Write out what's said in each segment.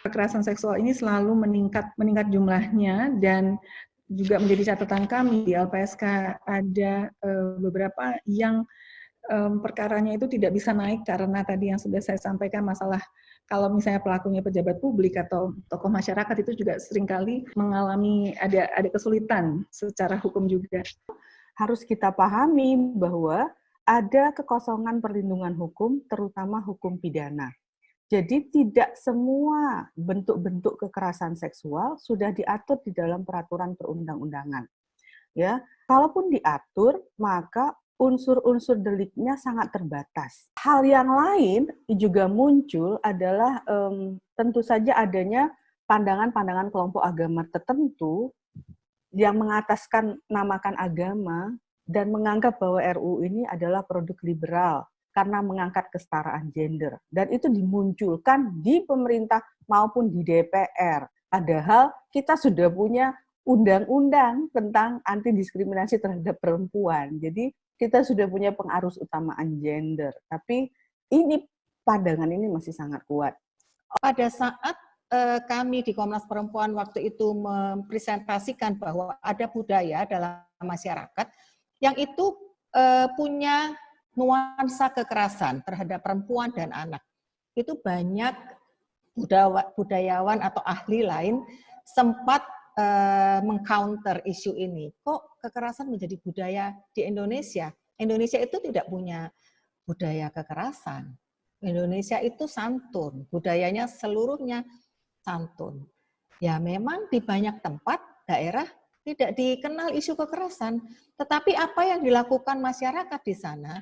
Kekerasan seksual ini selalu meningkat jumlahnya, dan juga menjadi catatan kami di LPSK ada beberapa yang perkaranya itu tidak bisa naik karena tadi yang sudah saya sampaikan, masalah kalau misalnya pelakunya pejabat publik atau tokoh masyarakat itu juga seringkali mengalami ada kesulitan secara hukum juga. Harus kita pahami bahwa ada kekosongan perlindungan hukum, terutama hukum pidana. Jadi tidak semua bentuk-bentuk kekerasan seksual sudah diatur di dalam peraturan perundang-undangan. Ya, kalaupun diatur, maka unsur-unsur deliknya sangat terbatas. Hal yang lain juga muncul adalah tentu saja adanya pandangan-pandangan kelompok agama tertentu yang mengataskan namakan agama dan menganggap bahwa RUU ini adalah produk liberal karena mengangkat kesetaraan gender. Dan itu dimunculkan di pemerintah maupun di DPR. Padahal kita sudah punya undang-undang tentang anti diskriminasi terhadap perempuan. Jadi kita sudah punya pengarus utamaan gender. Tapi ini pandangan ini masih sangat kuat. Pada saat kami di Komnas Perempuan waktu itu mempresentasikan bahwa ada budaya dalam masyarakat yang itu punya nuansa kekerasan terhadap perempuan dan anak. Itu banyak budayawan atau ahli lain sempat mengcounter isu ini. Kok kekerasan menjadi budaya di Indonesia? Indonesia itu tidak punya budaya kekerasan. Indonesia itu santun, budayanya seluruhnya santun. Ya memang di banyak tempat daerah tidak dikenal isu kekerasan, tetapi apa yang dilakukan masyarakat di sana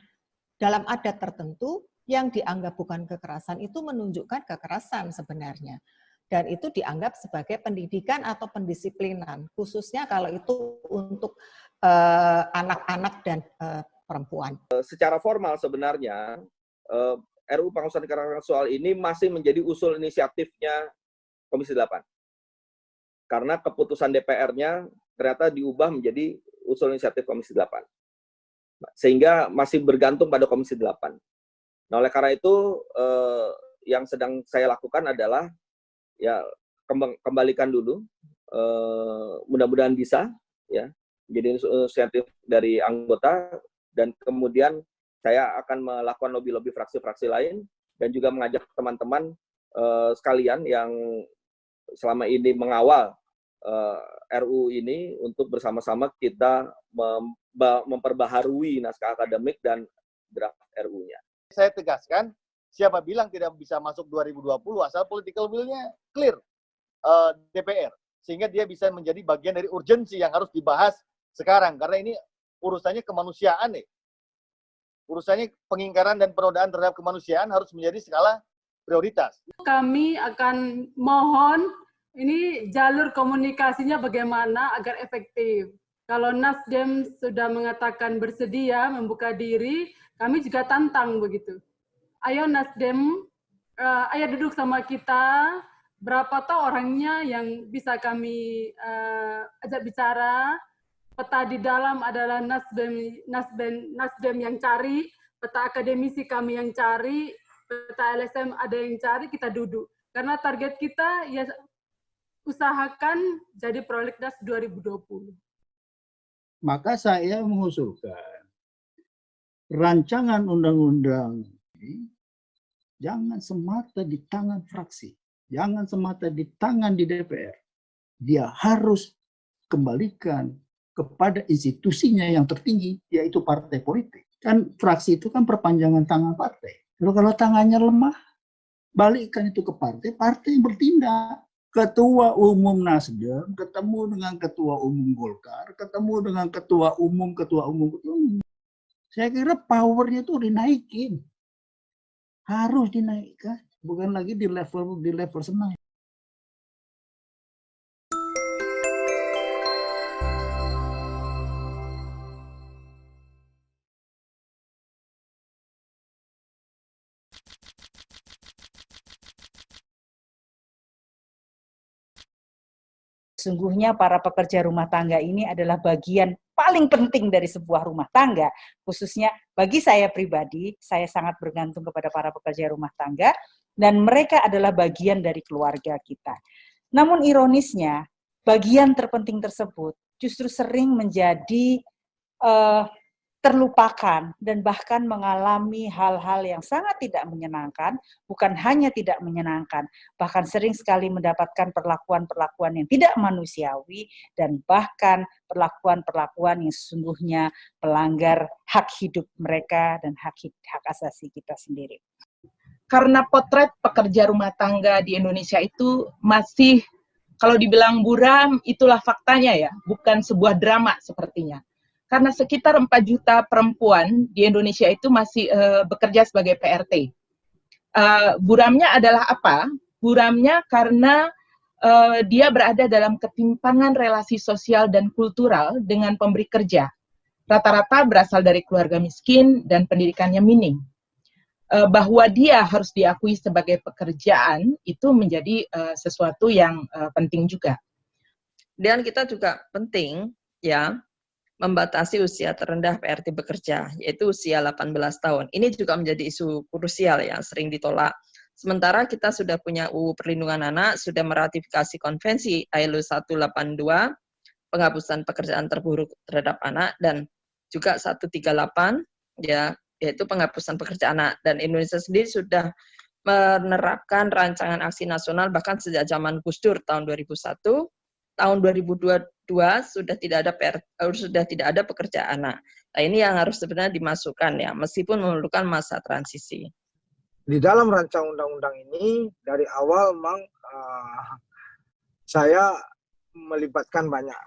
dalam adat tertentu yang dianggap bukan kekerasan itu menunjukkan kekerasan sebenarnya. Dan itu dianggap sebagai pendidikan atau pendisiplinan, khususnya kalau itu untuk anak-anak dan perempuan. Secara formal sebenarnya RUU Penghapusan Kekerasan Seksual ini masih menjadi usul inisiatifnya Komisi 8. Karena keputusan DPR-nya ternyata diubah menjadi usul inisiatif Komisi 8. Sehingga masih bergantung pada Komisi 8. Nah, oleh karena itu yang sedang saya lakukan adalah ya kembalikan dulu, mudah-mudahan bisa ya menjadi inisiatif dari anggota, dan kemudian saya akan melakukan lobby-lobby fraksi-fraksi lain dan juga mengajak teman-teman sekalian yang selama ini mengawal RUU ini untuk bersama-sama kita memperbaharui naskah akademik dan draft RUU-nya. Saya tegaskan, siapa bilang tidak bisa masuk 2020 asal political will-nya clear DPR, sehingga dia bisa menjadi bagian dari urgensi yang harus dibahas sekarang, karena ini urusannya kemanusiaan nih. Urusannya pengingkaran dan penodaan terhadap kemanusiaan harus menjadi skala prioritas. Kami akan mohon ini jalur komunikasinya bagaimana agar efektif. Kalau Nasdem sudah mengatakan bersedia membuka diri, kami juga tantang begitu. Ayo Nasdem, ayo duduk sama kita, berapa toh orangnya yang bisa kami ajak bicara. Peta di dalam adalah Nasdem yang cari, peta akademisi kami yang cari, peta LSM ada yang cari, kita duduk. Karena target kita ya usahakan jadi prolegnas 2020. Maka saya mengusulkan rancangan undang-undang ini jangan semata di tangan fraksi, jangan semata di tangan di DPR. Dia harus kembalikan kepada institusinya yang tertinggi, yaitu partai politik. Kan fraksi itu kan perpanjangan tangan partai. Kalau tangannya lemah, balikkan itu ke partai, partai yang bertindak. Ketua Umum Nasdem ketemu dengan Ketua Umum Golkar, ketemu dengan Ketua Umum. Saya kira powernya itu dinaikin. Harus dinaikkan, bukan lagi di level senang. Sesungguhnya para pekerja rumah tangga ini adalah bagian paling penting dari sebuah rumah tangga. Khususnya bagi saya pribadi, saya sangat bergantung kepada para pekerja rumah tangga dan mereka adalah bagian dari keluarga kita. Namun ironisnya, bagian terpenting tersebut justru sering menjadi terlupakan dan bahkan mengalami hal-hal yang sangat tidak menyenangkan, bukan hanya tidak menyenangkan, bahkan sering sekali mendapatkan perlakuan-perlakuan yang tidak manusiawi dan bahkan perlakuan-perlakuan yang sesungguhnya melanggar hak hidup mereka dan hak asasi kita sendiri. Karena potret pekerja rumah tangga di Indonesia itu masih, kalau dibilang buram, itulah faktanya ya, bukan sebuah drama sepertinya. Karena sekitar 4 juta perempuan di Indonesia itu masih bekerja sebagai PRT. Buramnya adalah apa? Buramnya karena dia berada dalam ketimpangan relasi sosial dan kultural dengan pemberi kerja. Rata-rata berasal dari keluarga miskin dan pendidikannya minim. Bahwa dia harus diakui sebagai pekerjaan itu menjadi sesuatu yang penting juga. Dan kita juga penting ya membatasi usia terendah PRT bekerja, yaitu usia 18 tahun. Ini juga menjadi isu krusial yang sering ditolak. Sementara kita sudah punya UU Perlindungan Anak, sudah meratifikasi konvensi ILO 182, penghapusan pekerjaan terburuk terhadap anak, dan juga 138, ya, yaitu penghapusan pekerjaan anak. Dan Indonesia sendiri sudah menerapkan rancangan aksi nasional bahkan sejak zaman Gus Dur tahun 2001. Tahun 2022 sudah tidak ada pekerjaan anak. Nah, ini yang harus sebenarnya dimasukkan ya, meskipun memerlukan masa transisi. Di dalam rancang undang-undang ini dari awal memang saya melibatkan banyak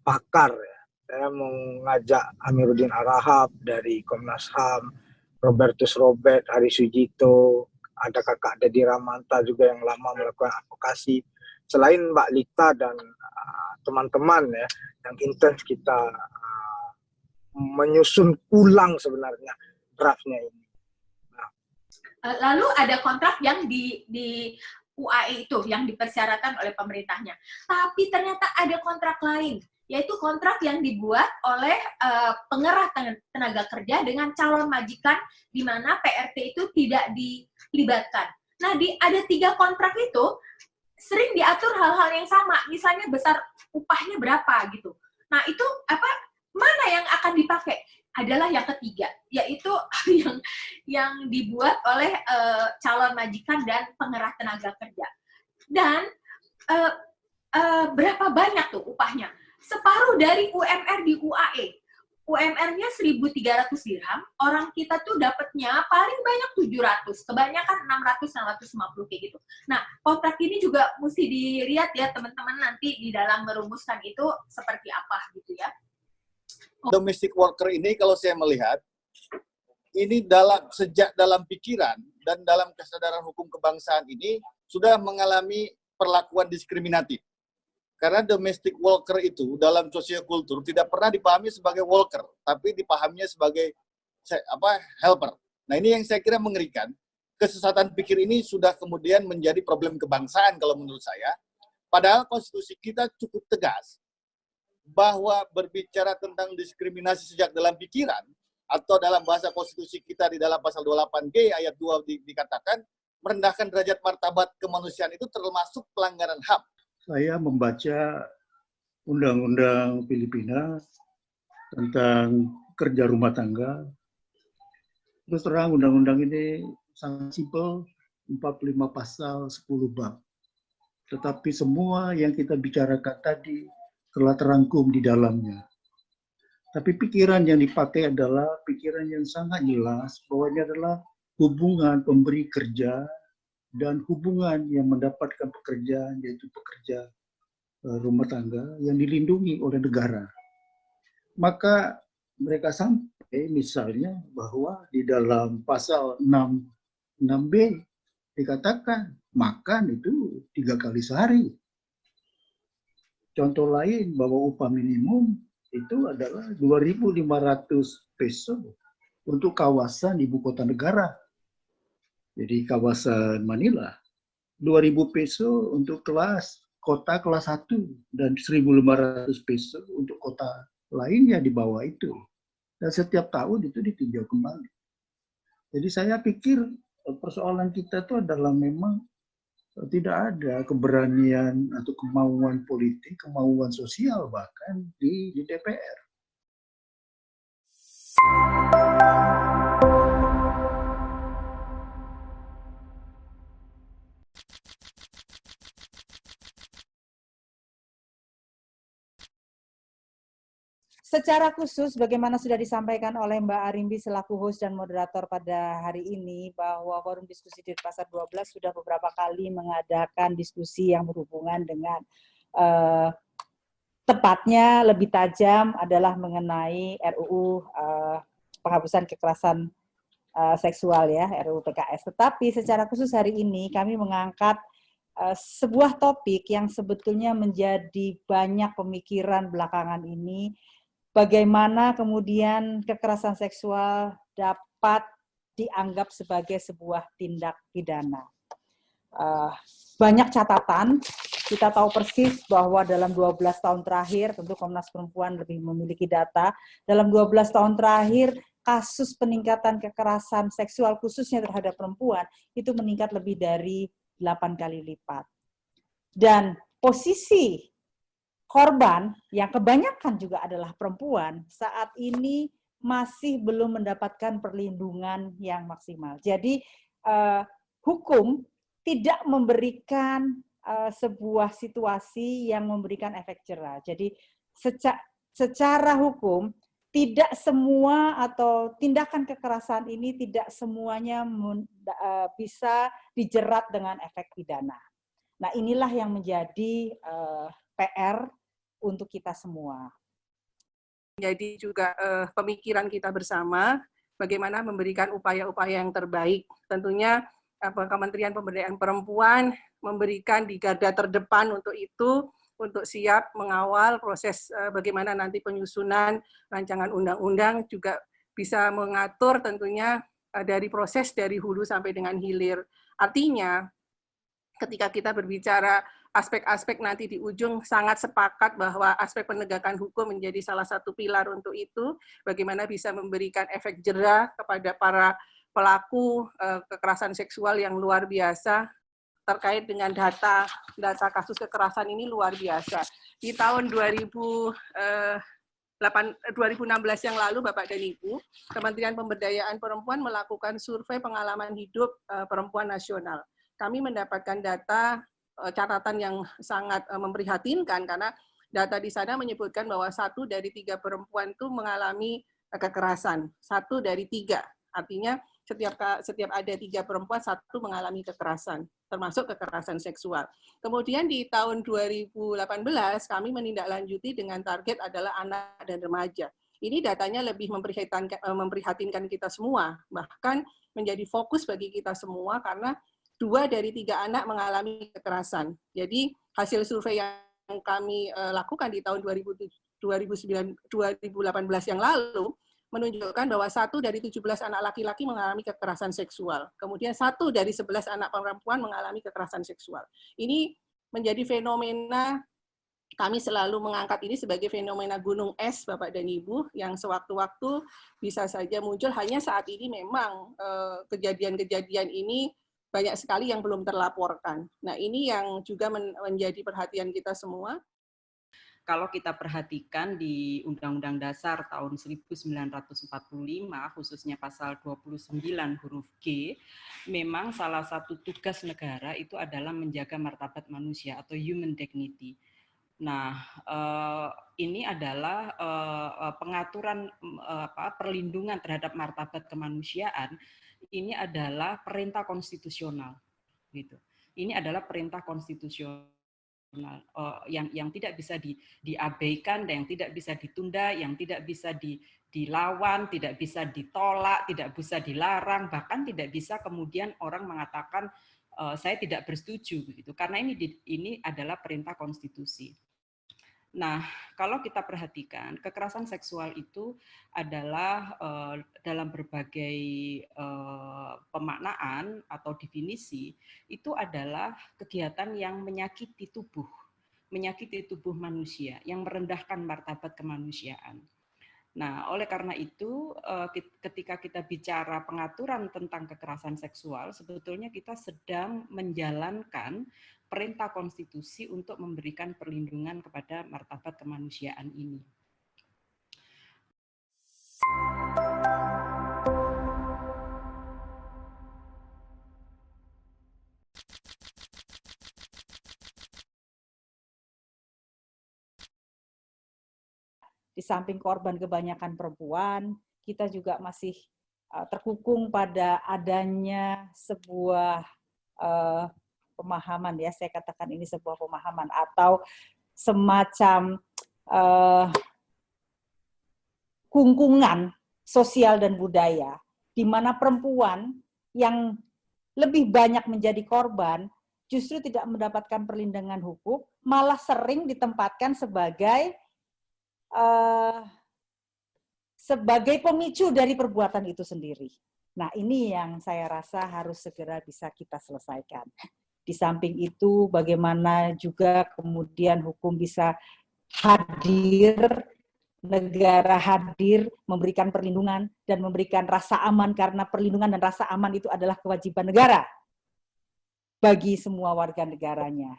pakar ya. Saya mengajak Amiruddin Arahab dari Komnas HAM, Robertus Robert, Hari Sujito, ada kakak Dedi Ramanta juga yang lama melakukan advokasi. Selain Mbak Lita dan teman-teman ya, yang intens kita menyusun ulang sebenarnya draftnya ini. Nah. Lalu ada kontrak yang di UAE itu yang dipersyaratkan oleh pemerintahnya. Tapi ternyata ada kontrak lain, yaitu kontrak yang dibuat oleh pengerah tenaga kerja dengan calon majikan di mana PRT itu tidak dilibatkan. Nah, ada 3 kontrak itu sering diatur hal-hal yang sama, misalnya besar upahnya berapa gitu. Nah, itu mana yang akan dipakai? Adalah yang ketiga, yaitu yang dibuat oleh calon majikan dan pengerah tenaga kerja. Dan berapa banyak tuh upahnya? Separuh dari UMR di UAE. UMR-nya 1.300 dirham, orang kita tuh dapatnya paling banyak 700, kebanyakan 600-650 kayak gitu. Nah, kontrak ini juga mesti dilihat ya teman-teman nanti di dalam merumuskan itu seperti apa gitu ya. Domestic worker ini kalau saya melihat, ini sejak dalam pikiran dan dalam kesadaran hukum kebangsaan ini sudah mengalami perlakuan diskriminatif. Karena domestic worker itu dalam sosiokultur tidak pernah dipahami sebagai worker, tapi dipahaminya sebagai helper. Nah, ini yang saya kira mengerikan. Kesesatan pikir ini sudah kemudian menjadi problem kebangsaan kalau menurut saya. Padahal konstitusi kita cukup tegas bahwa berbicara tentang diskriminasi sejak dalam pikiran atau dalam bahasa konstitusi kita di dalam pasal 28G ayat 2 dikatakan merendahkan derajat martabat kemanusiaan itu termasuk pelanggaran HAM. Saya membaca undang-undang Filipina tentang kerja rumah tangga. Terus terang undang-undang ini sangat simpel, 45 pasal, 10 bab. Tetapi semua yang kita bicarakan tadi telah terangkum di dalamnya. Tapi pikiran yang dipakai adalah pikiran yang sangat jelas bahwa ini adalah hubungan pemberi kerja dan hubungan yang mendapatkan pekerjaan, yaitu pekerja rumah tangga yang dilindungi oleh negara. Maka mereka sampai misalnya bahwa di dalam pasal 6b dikatakan makan itu 3 kali sehari. Contoh lain bahwa upah minimum itu adalah 2.500 peso untuk kawasan ibu kota negara. Jadi kawasan Manila, 2.000 peso untuk kota kelas 1 dan 1.500 peso untuk kota lainnya di bawah itu. Dan setiap tahun itu ditinjau kembali. Jadi saya pikir persoalan kita itu adalah memang tidak ada keberanian atau kemauan politik, kemauan sosial bahkan di DPR. Secara khusus, bagaimana sudah disampaikan oleh Mbak Arimbi selaku host dan moderator pada hari ini, bahwa Forum Diskusi Denpasar 12 sudah beberapa kali mengadakan diskusi yang berhubungan dengan tepatnya lebih tajam adalah mengenai RUU penghapusan kekerasan seksual ya, RUU PKS. Tetapi secara khusus hari ini kami mengangkat sebuah topik yang sebetulnya menjadi banyak pemikiran belakangan ini, bagaimana kemudian kekerasan seksual dapat dianggap sebagai sebuah tindak pidana. Banyak catatan, kita tahu persis bahwa dalam 12 tahun terakhir, tentu Komnas Perempuan lebih memiliki data, dalam 12 tahun terakhir, kasus peningkatan kekerasan seksual khususnya terhadap perempuan itu meningkat lebih dari 8 kali lipat. Dan posisi korban yang kebanyakan juga adalah perempuan saat ini masih belum mendapatkan perlindungan yang maksimal. Jadi hukum tidak memberikan sebuah situasi yang memberikan efek jerah. Jadi secara hukum tidak semua atau tindakan kekerasan ini tidak semuanya bisa dijerat dengan efek pidana. Nah, inilah yang menjadi PR untuk kita semua. Jadi juga pemikiran kita bersama bagaimana memberikan upaya-upaya yang terbaik. Tentunya Kementerian Pemberdayaan Perempuan memberikan di garda terdepan untuk itu, untuk siap mengawal proses bagaimana nanti penyusunan rancangan undang-undang, juga bisa mengatur tentunya dari proses dari hulu sampai dengan hilir. Artinya ketika kita berbicara aspek-aspek nanti di ujung, sangat sepakat bahwa aspek penegakan hukum menjadi salah satu pilar untuk itu, bagaimana bisa memberikan efek jerah kepada para pelaku kekerasan seksual yang luar biasa. Terkait dengan data kasus kekerasan ini luar biasa. Di tahun 2016 yang lalu, Bapak dan Ibu, Kementerian Pemberdayaan Perempuan melakukan survei pengalaman hidup perempuan nasional. Kami mendapatkan data catatan yang sangat memprihatinkan, karena data di sana menyebutkan bahwa 1 dari 3 perempuan itu mengalami kekerasan. 1 dari 3, artinya setiap ada 3 perempuan, 1 mengalami kekerasan, termasuk kekerasan seksual. Kemudian di tahun 2018 kami menindaklanjuti dengan target adalah anak dan remaja. Ini datanya lebih memprihatinkan kita semua, bahkan menjadi fokus bagi kita semua karena 2 dari 3 anak mengalami kekerasan. Jadi hasil survei yang kami lakukan di tahun 2018 yang lalu menunjukkan bahwa 1 dari 17 anak laki-laki mengalami kekerasan seksual. Kemudian 1 dari 11 anak perempuan mengalami kekerasan seksual. Ini menjadi fenomena, kami selalu mengangkat ini sebagai fenomena gunung es, Bapak dan Ibu, yang sewaktu-waktu bisa saja muncul. Hanya saat ini memang kejadian-kejadian ini banyak sekali yang belum terlaporkan. Nah, ini yang juga menjadi perhatian kita semua. Kalau kita perhatikan di Undang-Undang Dasar tahun 1945, khususnya pasal 29 huruf G, memang salah satu tugas negara itu adalah menjaga martabat manusia atau human dignity. Nah, ini adalah pengaturan perlindungan terhadap martabat kemanusiaan. Ini adalah perintah konstitusional, gitu. Ini adalah perintah konstitusional. Yang tidak bisa diabaikan, dan yang tidak bisa ditunda, yang tidak bisa dilawan, tidak bisa ditolak, tidak bisa dilarang, bahkan tidak bisa kemudian orang mengatakan saya tidak bersetuju, begitu. Karena ini adalah perintah konstitusi. Nah, kalau kita perhatikan, kekerasan seksual itu adalah dalam berbagai pemaknaan atau definisi, itu adalah kegiatan yang menyakiti tubuh manusia, yang merendahkan martabat kemanusiaan. Nah, oleh karena itu, ketika kita bicara pengaturan tentang kekerasan seksual, sebetulnya kita sedang menjalankan perintah konstitusi untuk memberikan perlindungan kepada martabat kemanusiaan ini. Di samping korban kebanyakan perempuan, kita juga masih terkukung pada adanya sebuah pemahaman, ya saya katakan ini sebuah pemahaman atau semacam kungkungan sosial dan budaya, di mana perempuan yang lebih banyak menjadi korban justru tidak mendapatkan perlindungan hukum, malah sering ditempatkan sebagai pemicu dari perbuatan itu sendiri. Nah, ini yang saya rasa harus segera bisa kita selesaikan. Di samping itu, bagaimana juga kemudian hukum bisa hadir, negara hadir, memberikan perlindungan dan memberikan rasa aman, karena perlindungan dan rasa aman itu adalah kewajiban negara bagi semua warga negaranya.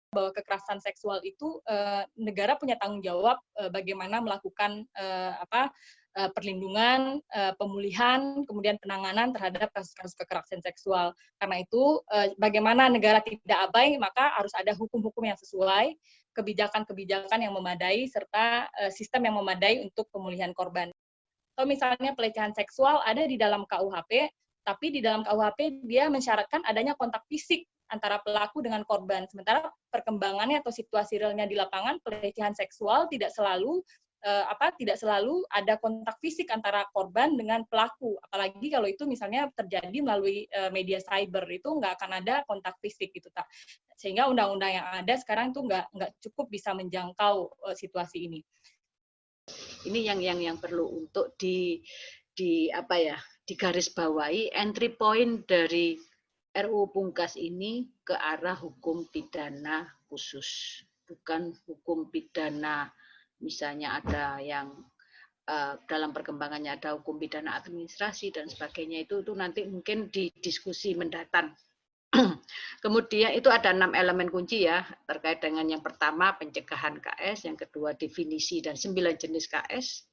Bahwa kekerasan seksual itu negara punya tanggung jawab bagaimana melakukan perlindungan, pemulihan, kemudian penanganan terhadap kasus-kasus kekerasan seksual. Karena itu bagaimana negara tidak abai, maka harus ada hukum-hukum yang sesuai, kebijakan-kebijakan yang memadai, serta sistem yang memadai untuk pemulihan korban. Kalau misalnya pelecehan seksual ada di dalam KUHP, tapi di dalam KUHP dia mensyaratkan adanya kontak fisik antara pelaku dengan korban. Sementara perkembangannya atau situasi realnya di lapangan, pelecehan seksual tidak selalu ada kontak fisik antara korban dengan pelaku. Apalagi kalau itu misalnya terjadi melalui media cyber, itu nggak akan ada kontak fisik gitu, tak. Sehingga undang-undang yang ada sekarang itu nggak cukup bisa menjangkau situasi ini. Ini yang perlu untuk digarisbawahi, entry point dari RUU Pungkas ini ke arah hukum pidana khusus, bukan hukum pidana. Misalnya ada yang dalam perkembangannya ada hukum pidana administrasi dan sebagainya, itu nanti mungkin di diskusi mendatang. Kemudian itu ada 6 elemen kunci ya, terkait dengan yang pertama pencegahan KS, yang kedua definisi dan 9 jenis KS,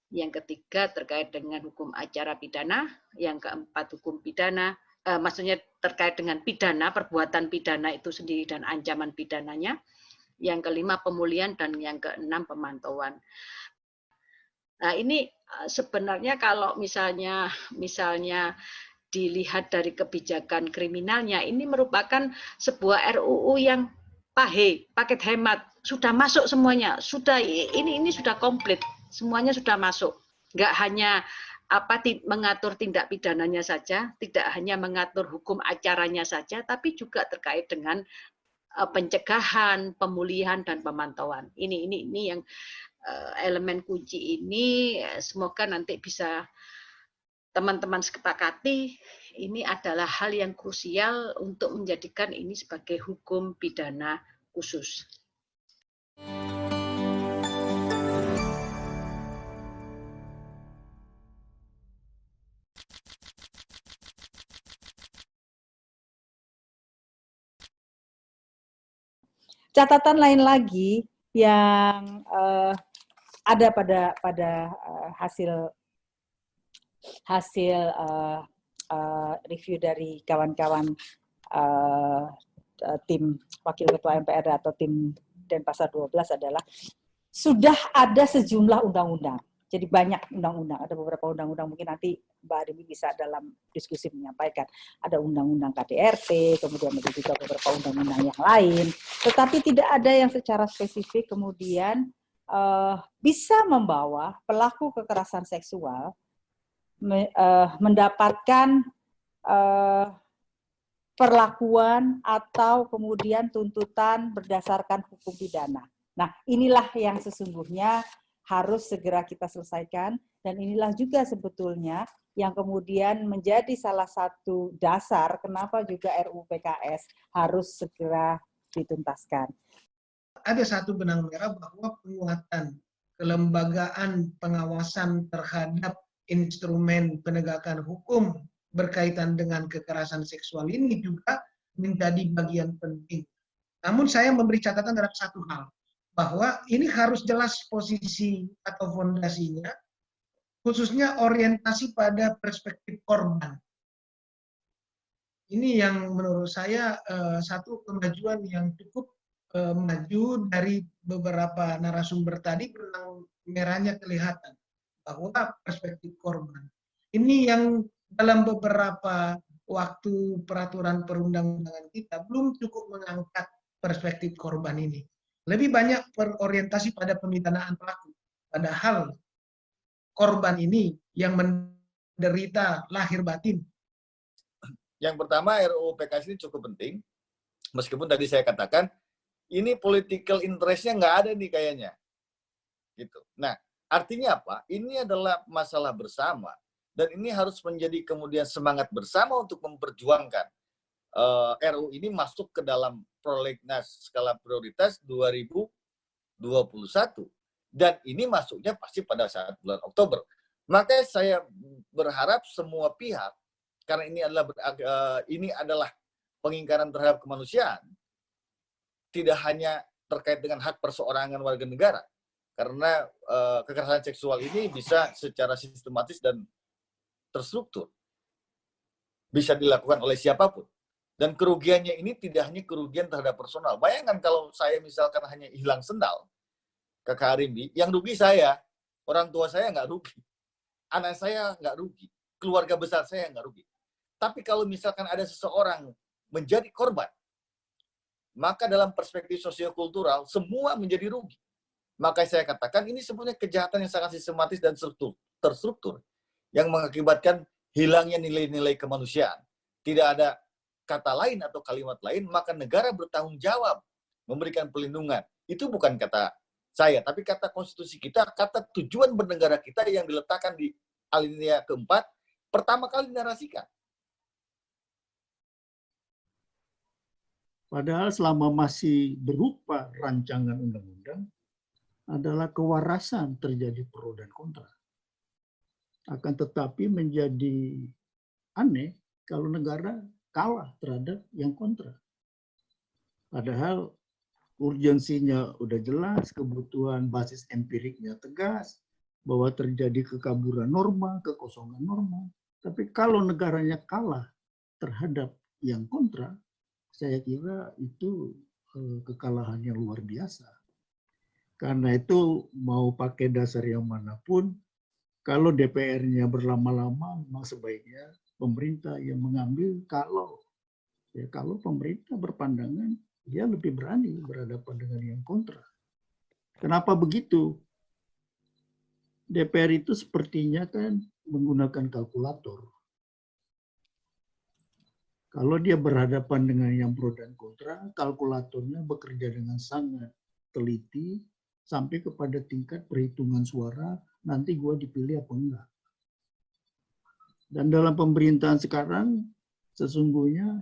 yang ketiga terkait dengan hukum acara pidana, yang keempat hukum pidana, maksudnya terkait dengan pidana, perbuatan pidana itu sendiri dan ancaman pidananya, yang kelima pemulihan, dan yang keenam pemantauan. Nah ini sebenarnya kalau misalnya dilihat dari kebijakan kriminalnya, ini merupakan sebuah RUU yang paket hemat, sudah masuk semuanya, ini sudah komplit, semuanya sudah masuk, nggak hanya mengatur tindak pidananya saja, tidak hanya mengatur hukum acaranya saja, tapi juga terkait dengan pencegahan, pemulihan, dan pemantauan. Ini yang elemen kunci ini, semoga nanti bisa teman-teman sepakati. Ini adalah hal yang krusial untuk menjadikan ini sebagai hukum pidana khusus. Catatan lain lagi yang ada pada hasil review dari kawan-kawan tim Wakil Ketua MPR atau tim Denpasar 12 adalah sudah ada sejumlah undang-undang. Jadi banyak undang-undang, ada beberapa undang-undang, mungkin nanti Mbak Ademi bisa dalam diskusi menyampaikan. Ada undang-undang KDRT, kemudian ada juga beberapa undang-undang yang lain, tetapi tidak ada yang secara spesifik kemudian bisa membawa pelaku kekerasan seksual mendapatkan perlakuan atau kemudian tuntutan berdasarkan hukum pidana. Nah, inilah yang sesungguhnya harus segera kita selesaikan, dan inilah juga sebetulnya yang kemudian menjadi salah satu dasar kenapa juga RUU PKS harus segera dituntaskan. Ada satu benang merah bahwa penguatan kelembagaan pengawasan terhadap instrumen penegakan hukum berkaitan dengan kekerasan seksual ini juga menjadi bagian penting. Namun saya memberi catatan terhadap satu hal, bahwa ini harus jelas posisi atau fondasinya, khususnya orientasi pada perspektif korban. Ini yang menurut saya satu kemajuan yang cukup maju dari beberapa narasumber tadi, benang merahnya kelihatan bahwa perspektif korban. Ini yang dalam beberapa waktu peraturan perundang-undangan kita belum cukup mengangkat perspektif korban ini. Lebih banyak berorientasi pada pemidanaan pelaku. Padahal korban ini yang menderita lahir batin. Yang pertama, RUU PKS ini cukup penting. Meskipun tadi saya katakan, ini political interest-nya nggak ada nih kayaknya. Gitu. Nah, artinya apa? Ini adalah masalah bersama. Dan ini harus menjadi kemudian semangat bersama untuk memperjuangkan RUU ini masuk ke dalam prolegnas skala prioritas 2021. Dan ini masuknya pasti pada saat bulan Oktober. Maka saya berharap semua pihak, karena ini adalah pengingkaran terhadap kemanusiaan, tidak hanya terkait dengan hak perseorangan warga negara, karena kekerasan seksual ini bisa secara sistematis dan terstruktur, bisa dilakukan oleh siapapun. Dan kerugiannya ini tidak hanya kerugian terhadap personal. Bayangkan kalau saya misalkan hanya hilang sendal, Kakak Arimbi, yang rugi saya, orang tua saya nggak rugi, anak saya nggak rugi, keluarga besar saya nggak rugi. Tapi kalau misalkan ada seseorang menjadi korban, maka dalam perspektif sosiokultural semua menjadi rugi. Maka saya katakan ini sebenarnya kejahatan yang sangat sistematis dan terstruktur yang mengakibatkan hilangnya nilai-nilai kemanusiaan. Tidak ada kata lain atau kalimat lain, maka negara bertanggung jawab memberikan perlindungan. Itu bukan kata saya, tapi kata konstitusi kita, kata tujuan bernegara kita yang diletakkan di alinea keempat, pertama kali dinarasikan. Padahal selama masih berupa rancangan undang-undang, adalah kewarasan terjadi pro dan kontra. Akan tetapi menjadi aneh kalau negara kalah terhadap yang kontra. Padahal urgensinya udah jelas, kebutuhan basis empiriknya tegas, bahwa terjadi kekaburan norma, kekosongan norma. Tapi kalau negaranya kalah terhadap yang kontra, saya kira itu kekalahan yang luar biasa. Karena itu mau pakai dasar yang manapun, kalau DPR-nya berlama-lama, memang sebaiknya pemerintah yang mengambil. Kalau pemerintah berpandangan, dia lebih berani berhadapan dengan yang kontra. Kenapa begitu? DPR itu sepertinya kan menggunakan kalkulator. Kalau dia berhadapan dengan yang pro dan kontra, kalkulatornya bekerja dengan sangat teliti sampai kepada tingkat perhitungan suara, nanti gua dipilih apa enggak. Dan dalam pemerintahan sekarang, sesungguhnya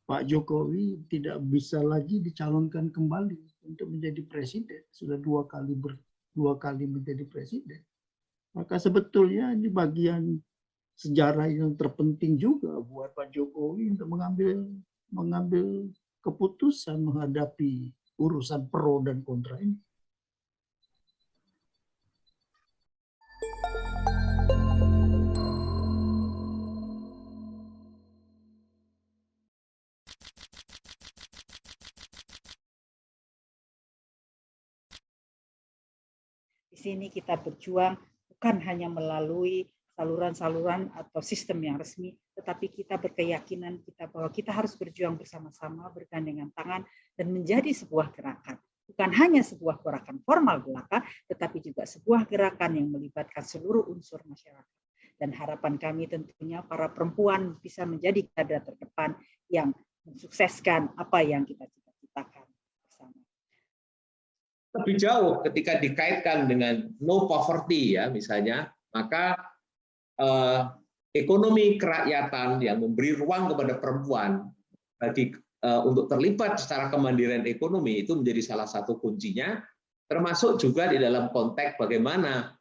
Pak Jokowi tidak bisa lagi dicalonkan kembali untuk menjadi presiden. Sudah dua kali menjadi presiden. Maka sebetulnya ini bagian sejarah yang terpenting juga buat Pak Jokowi untuk mengambil keputusan menghadapi urusan pro dan kontra ini. Di sini kita berjuang bukan hanya melalui saluran-saluran atau sistem yang resmi, tetapi kita berkeyakinan bahwa kita harus berjuang bersama-sama, bergandengan tangan, dan menjadi sebuah gerakan. Bukan hanya sebuah gerakan formal belaka, tetapi juga sebuah gerakan yang melibatkan seluruh unsur masyarakat. Dan harapan kami tentunya para perempuan bisa menjadi garda terdepan yang mensukseskan apa yang kita cita-citakan bersama. Lebih jauh ketika dikaitkan dengan no poverty ya misalnya, maka ekonomi kerakyatan yang memberi ruang kepada perempuan untuk terlibat secara kemandirian ekonomi itu menjadi salah satu kuncinya. Termasuk juga di dalam konteks bagaimana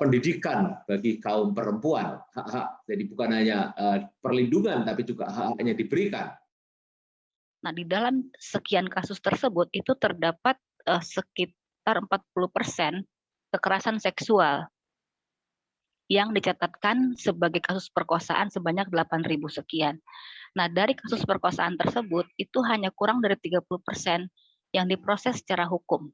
pendidikan bagi kaum perempuan, hak-hak, jadi bukan hanya perlindungan tapi juga hak-haknya diberikan. Nah, di dalam sekian kasus tersebut itu terdapat sekitar 40% kekerasan seksual yang dicatatkan sebagai kasus perkosaan sebanyak 8.000 sekian. Nah, dari kasus perkosaan tersebut itu hanya kurang dari 30% yang diproses secara hukum.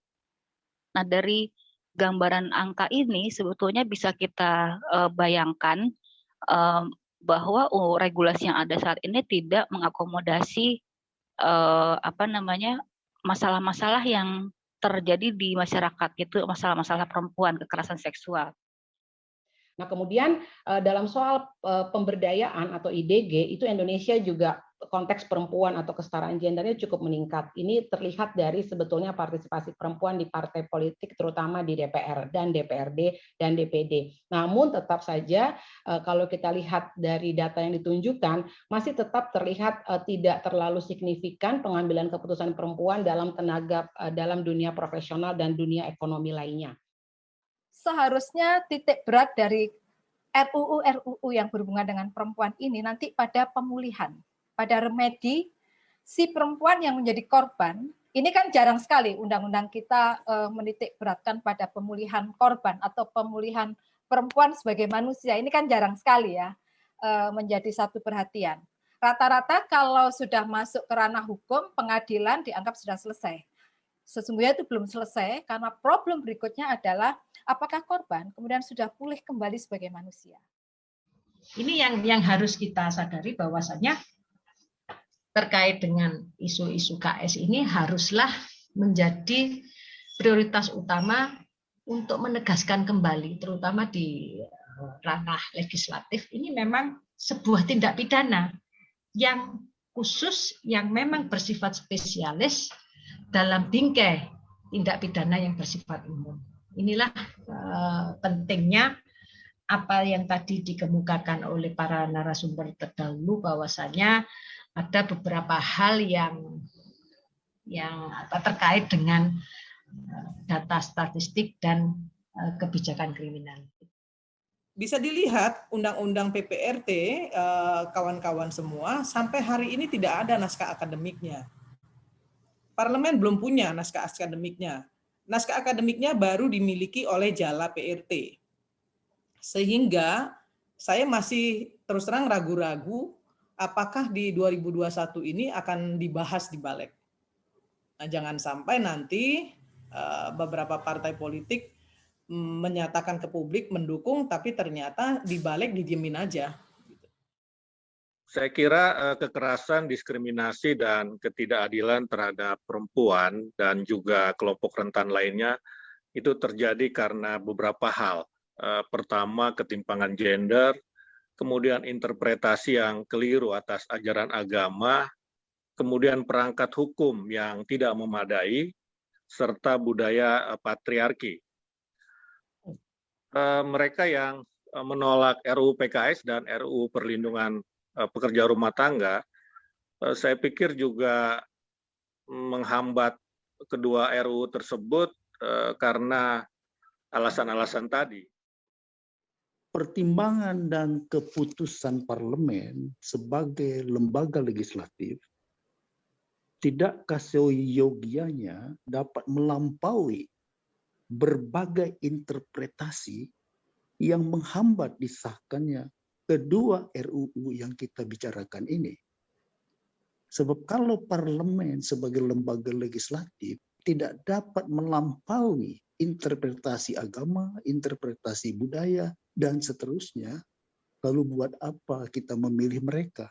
Nah, dari gambaran angka ini sebetulnya bisa kita bayangkan bahwa regulasi yang ada saat ini tidak mengakomodasi masalah-masalah yang terjadi di masyarakat, gitu, masalah-masalah perempuan, kekerasan seksual. Nah, kemudian dalam soal pemberdayaan atau IDG, itu Indonesia juga konteks perempuan atau kesetaraan gendernya cukup meningkat. Ini terlihat dari sebetulnya partisipasi perempuan di partai politik, terutama di DPR dan DPRD dan DPD. Namun tetap saja kalau kita lihat dari data yang ditunjukkan, masih tetap terlihat tidak terlalu signifikan pengambilan keputusan perempuan dalam dalam dunia profesional dan dunia ekonomi lainnya. Seharusnya titik berat dari RUU yang berhubungan dengan perempuan ini nanti pada pemulihan, pada remedi si perempuan yang menjadi korban. Ini kan jarang sekali undang-undang kita menitik beratkan pada pemulihan korban atau pemulihan perempuan sebagai manusia. Ini kan jarang sekali ya menjadi satu perhatian. Rata-rata kalau sudah masuk ke ranah hukum, pengadilan dianggap sudah selesai. Sesungguhnya itu belum selesai karena problem berikutnya adalah apakah korban kemudian sudah pulih kembali sebagai manusia. Ini yang harus kita sadari bahwasannya terkait dengan isu-isu KS ini haruslah menjadi prioritas utama untuk menegaskan kembali, terutama di ranah legislatif. Ini memang sebuah tindak pidana yang khusus, yang memang bersifat spesialis dalam bingkai tindak pidana yang bersifat umum. Inilah pentingnya apa yang tadi dikemukakan oleh para narasumber terdahulu, bahwasanya ada beberapa hal yang terkait dengan data statistik dan kebijakan kriminal. Bisa dilihat Undang-Undang PPRT, kawan-kawan semua, sampai hari ini tidak ada naskah akademiknya. Parlemen belum punya naskah akademiknya. Naskah akademiknya baru dimiliki oleh Jala PRT. Sehingga saya masih terus terang ragu-ragu apakah di 2021 ini akan dibahas di Balik. Nah, jangan sampai nanti beberapa partai politik menyatakan ke publik mendukung, tapi ternyata di Balik didiemin aja. Saya kira kekerasan, diskriminasi, dan ketidakadilan terhadap perempuan dan juga kelompok rentan lainnya itu terjadi karena beberapa hal. Pertama, ketimpangan gender, kemudian interpretasi yang keliru atas ajaran agama, kemudian perangkat hukum yang tidak memadai, serta budaya patriarki. Mereka yang menolak RUU PKS dan RUU Perlindungan Pekerja Rumah Tangga, saya pikir juga menghambat kedua RUU tersebut karena alasan-alasan tadi. Pertimbangan dan keputusan parlemen sebagai lembaga legislatif tidakkah seyogianya dapat melampaui berbagai interpretasi yang menghambat disahkannya kedua RUU yang kita bicarakan ini. Sebab kalau parlemen sebagai lembaga legislatif tidak dapat melampaui interpretasi agama, interpretasi budaya, dan seterusnya, lalu buat apa kita memilih mereka?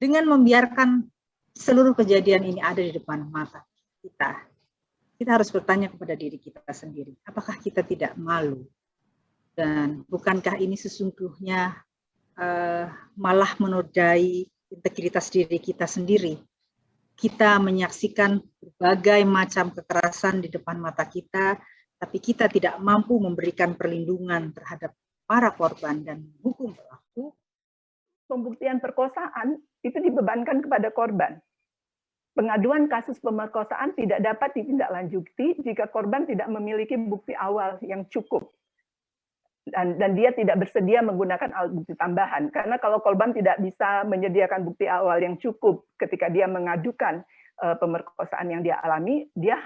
Dengan membiarkan seluruh kejadian ini ada di depan mata kita, kita harus bertanya kepada diri kita sendiri, apakah kita tidak malu? Dan bukankah ini sesungguhnya malah menodai integritas diri kita sendiri? kita menyaksikan berbagai macam kekerasan di depan mata kita, tapi kita tidak mampu memberikan perlindungan terhadap para korban dan hukum berlaku. Pembuktian perkosaan itu dibebankan kepada korban. Pengaduan kasus pemerkosaan tidak dapat ditindaklanjuti jika korban tidak memiliki bukti awal yang cukup. Dan dia tidak bersedia menggunakan alat bukti tambahan. Karena kalau korban tidak bisa menyediakan bukti awal yang cukup ketika dia mengadukan pemerkosaan yang dia alami, dia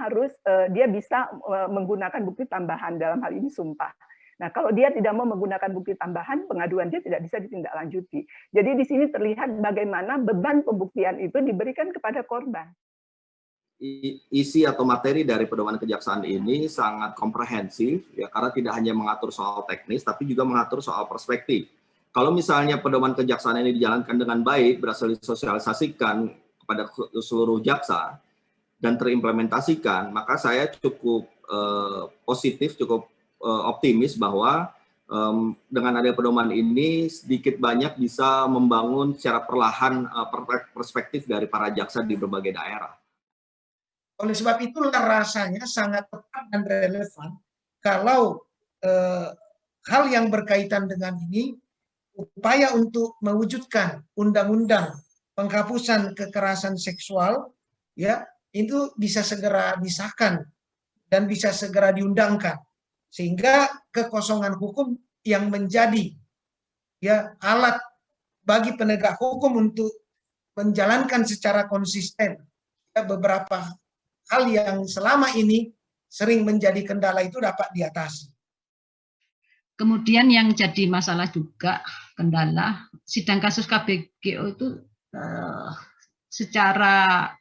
bisa menggunakan bukti tambahan, dalam hal ini sumpah. Nah, kalau dia tidak mau menggunakan bukti tambahan, pengaduan dia tidak bisa ditindaklanjuti. Jadi di sini terlihat bagaimana beban pembuktian itu diberikan kepada korban. Isi atau materi dari pedoman kejaksaan ini sangat komprehensif, ya, karena tidak hanya mengatur soal teknis, tapi juga mengatur soal perspektif. Kalau misalnya pedoman kejaksaan ini dijalankan dengan baik, berhasil disosialisasikan kepada seluruh jaksa, dan terimplementasikan, maka saya cukup positif, cukup optimis bahwa dengan adanya pedoman ini sedikit banyak bisa membangun secara perlahan perspektif dari para jaksa di berbagai daerah. Oleh sebab itulah rasanya sangat tepat dan relevan kalau hal yang berkaitan dengan ini, upaya untuk mewujudkan undang-undang penghapusan kekerasan seksual, ya, itu bisa segera disahkan dan bisa segera diundangkan, sehingga kekosongan hukum yang menjadi, ya, alat bagi penegak hukum untuk menjalankan secara konsisten, ya, beberapa hal yang selama ini sering menjadi kendala itu dapat diatasi. Kemudian yang jadi masalah juga kendala sidang kasus KBGO itu secara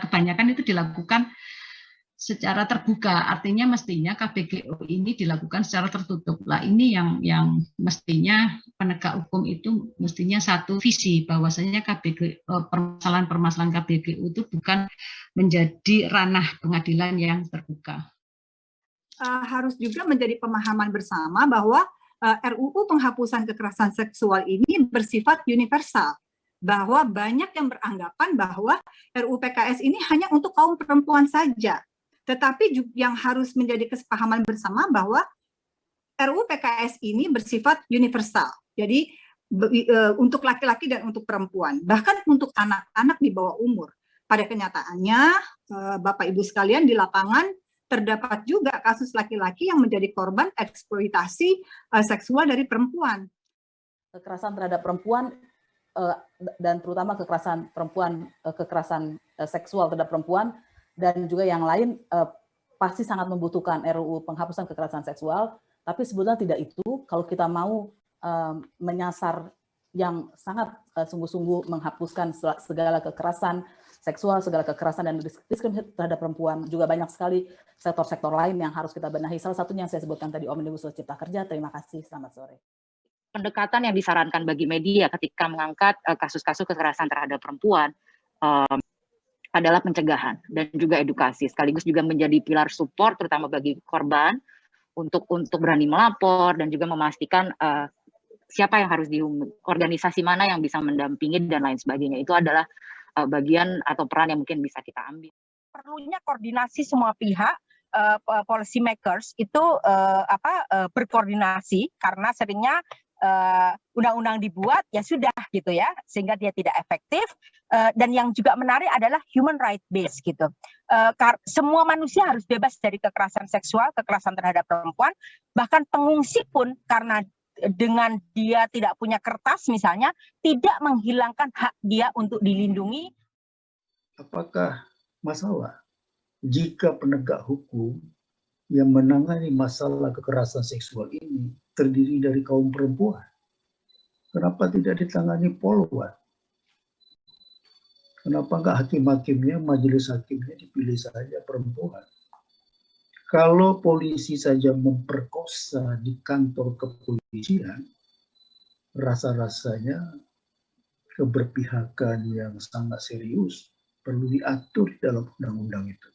kebanyakan itu dilakukan secara terbuka, artinya mestinya KBGO ini dilakukan secara tertutup. Lah ini yang mestinya penegak hukum itu mestinya satu visi, bahwasanya permasalahan-permasalahan KBGO itu bukan menjadi ranah pengadilan yang terbuka. Harus juga menjadi pemahaman bersama bahwa RUU penghapusan kekerasan seksual ini bersifat universal, bahwa banyak yang beranggapan bahwa RUU PKS ini hanya untuk kaum perempuan saja. Tetapi yang harus menjadi kesepahaman bersama bahwa RUU PKS ini bersifat universal. Jadi untuk laki-laki dan untuk perempuan, bahkan untuk anak-anak di bawah umur. Pada kenyataannya, Bapak Ibu sekalian, di lapangan terdapat juga kasus laki-laki yang menjadi korban eksploitasi seksual dari perempuan. Kekerasan terhadap perempuan dan terutama kekerasan seksual terhadap perempuan dan juga yang lain pasti sangat membutuhkan RUU penghapusan kekerasan seksual, tapi sebetulnya tidak itu kalau kita mau menyasar yang sangat sungguh-sungguh menghapuskan segala kekerasan seksual, segala kekerasan dan diskriminasi terhadap perempuan. Juga banyak sekali sektor-sektor lain yang harus kita benahi. Salah satunya yang saya sebutkan tadi, Omnibus Law Cipta Kerja. Terima kasih, selamat sore. Pendekatan yang disarankan bagi media ketika mengangkat kasus-kasus kekerasan terhadap perempuan adalah pencegahan dan juga edukasi, sekaligus juga menjadi pilar support terutama bagi korban untuk berani melapor dan juga memastikan siapa yang harus organisasi mana yang bisa mendampingi dan lain sebagainya. Itu adalah bagian atau peran yang mungkin bisa kita ambil. Perlunya koordinasi semua pihak, policy makers itu berkoordinasi, karena seringnya undang-undang dibuat ya sudah gitu ya, sehingga dia tidak efektif. Dan yang juga menarik adalah human right based gitu. Semua manusia harus bebas dari kekerasan seksual, kekerasan terhadap perempuan. Bahkan pengungsi pun karena dengan dia tidak punya kertas misalnya, tidak menghilangkan hak dia untuk dilindungi. Apakah masalah jika penegak hukum yang menangani masalah kekerasan seksual ini terdiri dari kaum perempuan? Kenapa tidak ditangani polwan? Kenapa enggak hakim-hakimnya, majelis hakimnya dipilih saja perempuan? Kalau polisi saja memperkosa di kantor kepolisian, rasa-rasanya keberpihakan yang sangat serius perlu diatur dalam undang-undang itu.